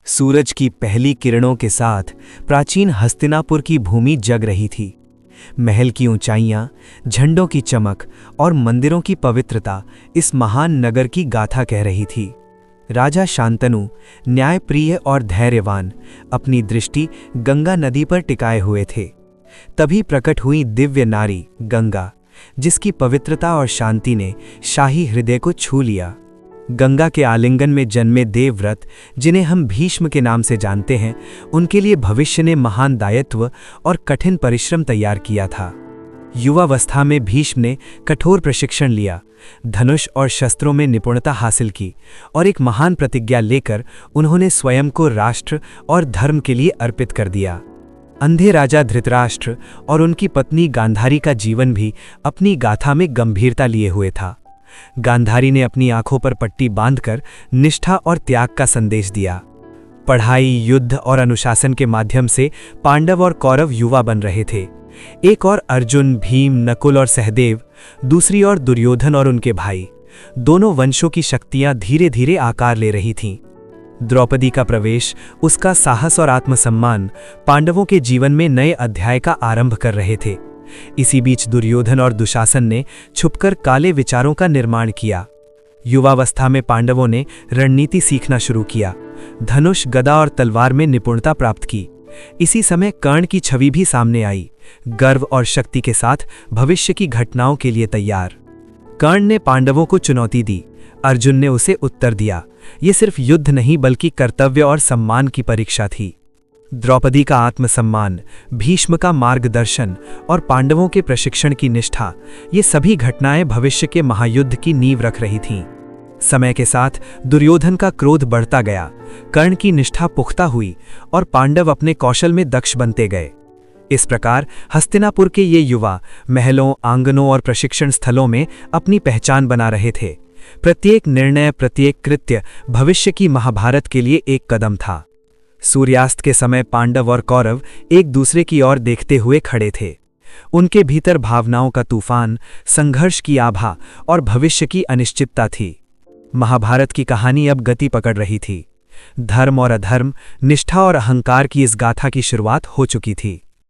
सूरज की पहली किरणों के साथ प्राचीन हस्तिनापुर की भूमि जग रही थी। महल की ऊंचाइयां, झंडों की चमक और मंदिरों की पवित्रता इस महान नगर की गाथा कह रही थी। राजा शांतनु, न्यायप्रिय और धैर्यवान, अपनी दृष्टि गंगा नदी पर टिकाए हुए थे। तभी प्रकट हुई दिव्य नारी गंगा, जिसकी पवित्रता और शांति ने शाही हृदय को छू लिया। गंगा के आलिंगन में जन्मे देवव्रत, जिन्हें हम भीष्म के नाम से जानते हैं, उनके लिए भविष्य ने महान दायित्व और कठिन परिश्रम तैयार किया था। युवावस्था में भीष्म ने कठोर प्रशिक्षण लिया, धनुष और शस्त्रों में निपुणता हासिल की और एक महान प्रतिज्ञा लेकर उन्होंने स्वयं को राष्ट्र और धर्म के लिए अर्पित कर दिया। अंधे राजा धृतराष्ट्र और उनकी पत्नी गांधारी का जीवन भी अपनी गाथा में गंभीरता लिए हुए था। गांधारी ने अपनी आंखों पर पट्टी बांधकर निष्ठा और त्याग का संदेश दिया। पढ़ाई, युद्ध और अनुशासन के माध्यम से पांडव और कौरव युवा बन रहे थे। एक और अर्जुन, भीम, नकुल और सहदेव, दूसरी ओर दुर्योधन और उनके भाई। दोनों वंशों की शक्तियां धीरे धीरे आकार ले रही थीं। द्रौपदी का प्रवेश, उसका साहस और आत्मसम्मान पांडवों के जीवन में नए अध्याय का आरंभ कर रहे थे। इसी बीच दुर्योधन और दुशासन ने छुपकर काले विचारों का निर्माण किया। युवावस्था में पांडवों ने रणनीति सीखना शुरू किया, धनुष, गदा और तलवार में निपुणता प्राप्त की। इसी समय कर्ण की छवि भी सामने आई, गर्व और शक्ति के साथ भविष्य की घटनाओं के लिए तैयार। कर्ण ने पांडवों को चुनौती दी, अर्जुन ने उसे उत्तर दिया। ये सिर्फ युद्ध नहीं बल्कि कर्तव्य और सम्मान की परीक्षा थी। द्रौपदी का आत्मसम्मान, भीष्म का मार्गदर्शन और पांडवों के प्रशिक्षण की निष्ठा, ये सभी घटनाएं भविष्य के महायुद्ध की नींव रख रही थीं। समय के साथ दुर्योधन का क्रोध बढ़ता गया, कर्ण की निष्ठा पुख्ता हुई और पांडव अपने कौशल में दक्ष बनते गए। इस प्रकार हस्तिनापुर के ये युवा महलों, आंगनों और प्रशिक्षण स्थलों में अपनी पहचान बना रहे थे। प्रत्येक निर्णय, प्रत्येक कृत्य भविष्य की महाभारत के लिए एक कदम था। सूर्यास्त के समय पांडव और कौरव एक दूसरे की ओर देखते हुए खड़े थे। उनके भीतर भावनाओं का तूफान, संघर्ष की आभा और भविष्य की अनिश्चितता थी। महाभारत की कहानी अब गति पकड़ रही थी। धर्म और अधर्म, निष्ठा और अहंकार की इस गाथा की शुरुआत हो चुकी थी।